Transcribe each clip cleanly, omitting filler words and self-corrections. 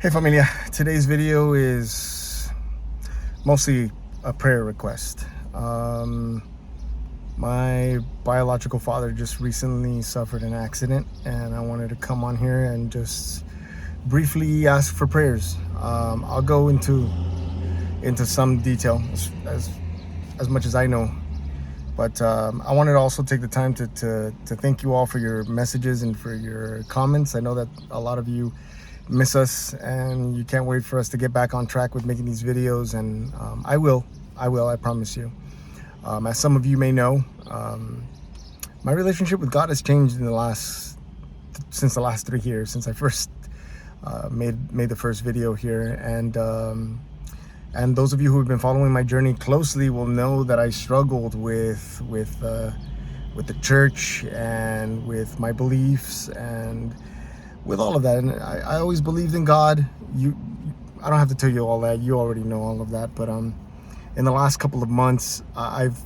Hey Familia, today's video is mostly a prayer request. My biological father just recently suffered an accident, and I wanted to come on here and just briefly ask for prayers. I'll go into some detail as much as I know, but I wanted to also take the time to thank you all for your messages and for your comments. I know that a lot of you miss us and you can't wait for us to get back on track with making these videos, and I will, I promise you. As some of you may know, my relationship with God has changed since the last 3 years, since I first made the first video here, and those of you who have been following my journey closely will know that I struggled with the church and with my beliefs and with all of that. And I always believed in God. I don't have to tell you all that. You already know all of that. But in the last couple of months, I've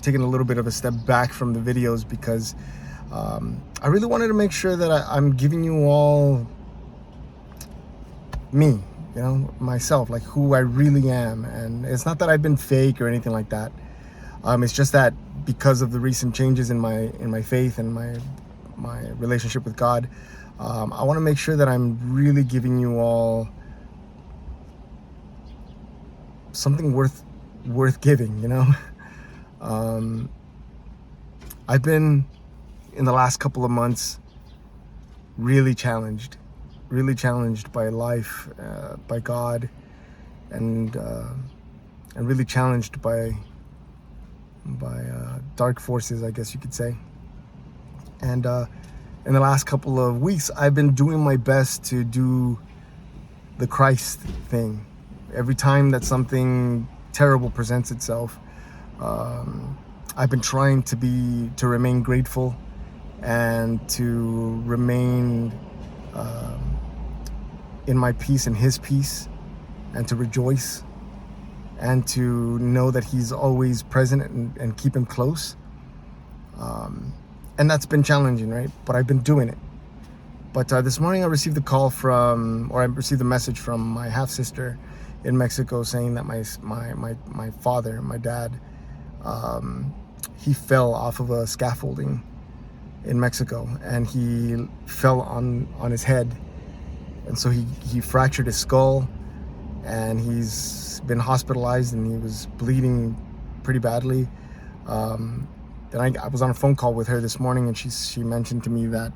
taken a little bit of a step back from the videos because I really wanted to make sure that I'm giving you all me, myself, like who I really am. And it's not that I've been fake or anything like that. It's just that because of the recent changes in my faith and my relationship with God, I want to make sure that I'm really giving you all something worth giving, I've been, in the last couple of months, really challenged by life, by God, and really challenged by dark forces, I guess you could say. And in the last couple of weeks, I've been doing my best to do the Christ thing. Every time that something terrible presents itself, I've been trying to remain grateful and to remain in my peace and His peace, and to rejoice and to know that He's always present and keep Him close. And that's been challenging, right? But I've been doing it. But this morning I received a message from my half-sister in Mexico saying that my father, my dad, he fell off of a scaffolding in Mexico, and he fell on his head. And so he fractured his skull, and he's been hospitalized, and he was bleeding pretty badly. Then I was on a phone call with her this morning, and she mentioned to me that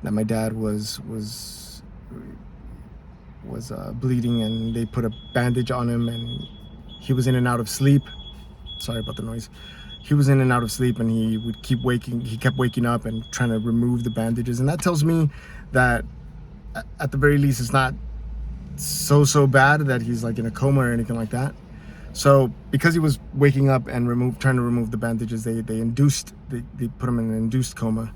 my dad was bleeding, and they put a bandage on him, and he was in and out of sleep. Sorry about the noise. He was in and out of sleep, and he kept waking up and trying to remove the bandages. And that tells me that at the very least it's not so bad that he's like in a coma or anything like that. So because he was waking up and trying to remove the bandages, they put him in an induced coma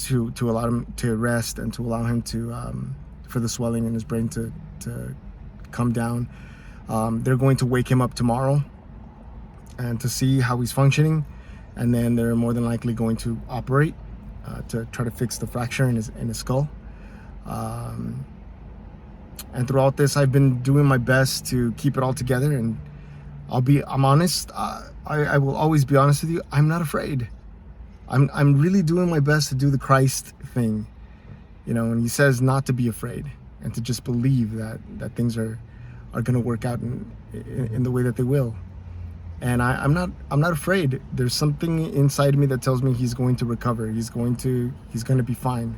to allow him to rest and to allow him for the swelling in his brain to come down. They're going to wake him up tomorrow and to see how he's functioning, and then they're more than likely going to operate to try to fix the fracture in his skull. And throughout this, I've been doing my best to keep it all together, and I'm honest. I will always be honest with you. I'm not afraid. I'm really doing my best to do the Christ thing, and He says not to be afraid and to just believe that things are going to work out in the way that they will. And I'm not afraid. There's something inside me that tells me he's going to recover. He's going to be fine,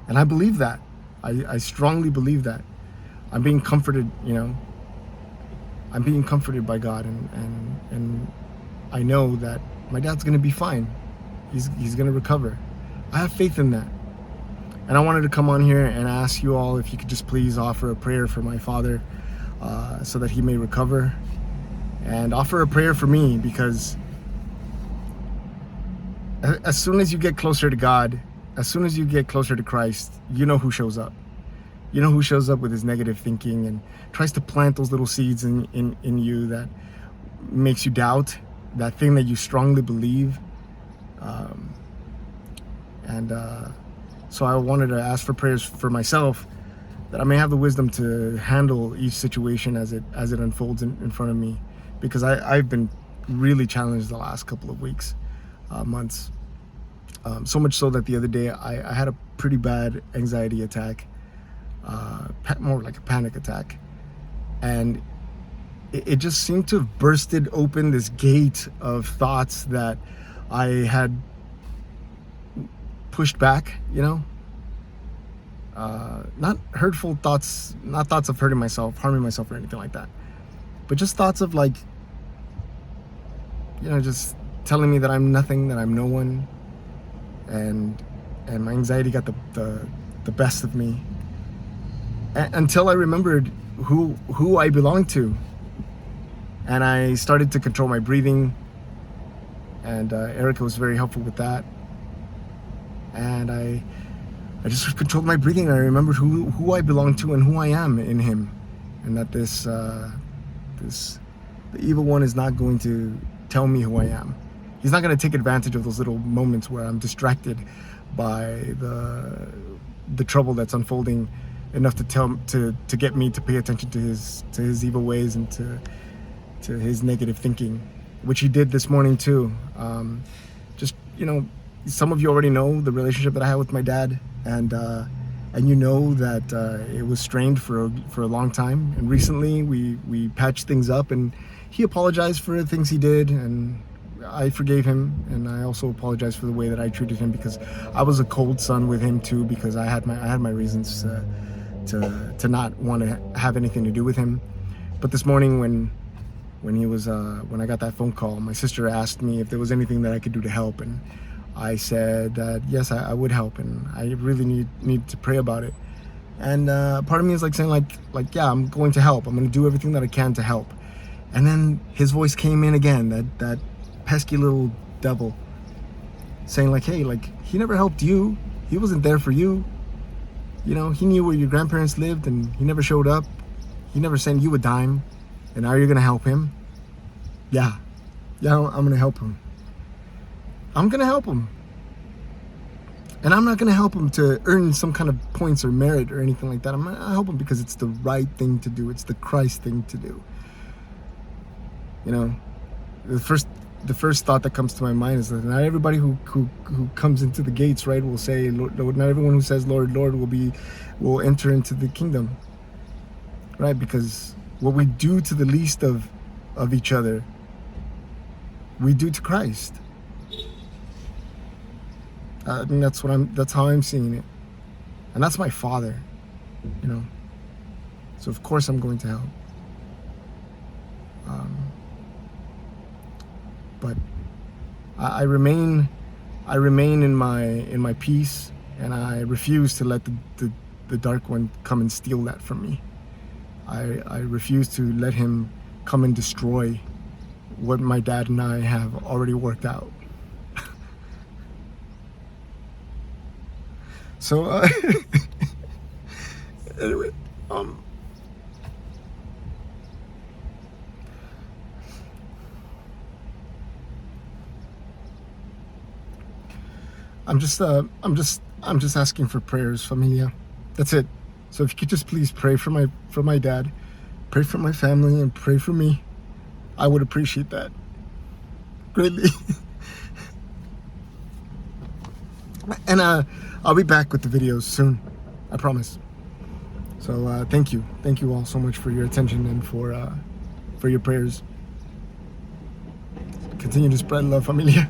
and I believe that. I strongly believe that. I'm being comforted, I'm being comforted by God, and I know that my dad's going to be fine. He's going to recover. I have faith in that. And I wanted to come on here and ask you all if you could just please offer a prayer for my father so that he may recover, and offer a prayer for me, because as soon as you get closer to God, as soon as you get closer to Christ, you know who shows up. You know who shows up with his negative thinking and tries to plant those little seeds in you that makes you doubt that thing that you strongly believe. So I wanted to ask for prayers for myself that I may have the wisdom to handle each situation as it unfolds in front of me, because I've been really challenged the last couple of weeks, months. So much so that the other day I had a pretty bad anxiety attack, more like a panic attack, and it just seemed to have bursted open this gate of thoughts that I had pushed back, not hurtful thoughts, not thoughts of harming myself or anything like that, but just thoughts of like, just telling me that I'm nothing, that I'm no one, and my anxiety got the best of me, until I remembered who I belonged to, and I started to control my breathing, and Erica was very helpful with that, and I just controlled my breathing, and I remembered who I belong to and who I am in Him, and that the evil one is not going to tell me who I am. He's not going to take advantage of those little moments where I'm distracted by the trouble that's unfolding, enough to get me to pay attention to his evil ways and to his negative thinking, which he did this morning too. Some of you already know the relationship that I had with my dad, and that it was strained for a long time. And recently we patched things up, and he apologized for the things he did, and I forgave him, and I also apologized for the way that I treated him, because I was a cold son with him too, because I had my reasons to not want to have anything to do with him. But this morning when I got that phone call, my sister asked me if there was anything that I could do to help, and I said that yes, I would help, and I really need to pray about it. And part of me is like saying like yeah, I'm going to help. I'm going to do everything that I can to help. And then his voice came in again, that pesky little devil, saying like, hey, like, he never helped you. He wasn't there for you. He knew where your grandparents lived, and he never showed up. He never sent you a dime. And now you're going to help him? Yeah, I'm going to help him. I'm going to help him. And I'm not going to help him to earn some kind of points or merit or anything like that. I'm going to help him because it's the right thing to do. It's the Christ thing to do. The first thought that comes to my mind is that not everybody who comes into the gates, right, will say, Lord, not everyone who says, Lord, Lord, will enter into the kingdom, right? Because what we do to the least of each other, we do to Christ. I mean, that's how I'm seeing it, and that's my Father, So of course I'm going to help. But I remain in my peace, and I refuse to let the dark one come and steal that from me. I refuse to let him come and destroy what my dad and I have already worked out. So anyway, I'm just asking for prayers, Familia. That's it. So if you could just please pray for my dad, pray for my family, and pray for me, I would appreciate that greatly. And I'll be back with the videos soon, I promise. So thank you all so much for your attention and for your prayers. Continue to spread love, Familia.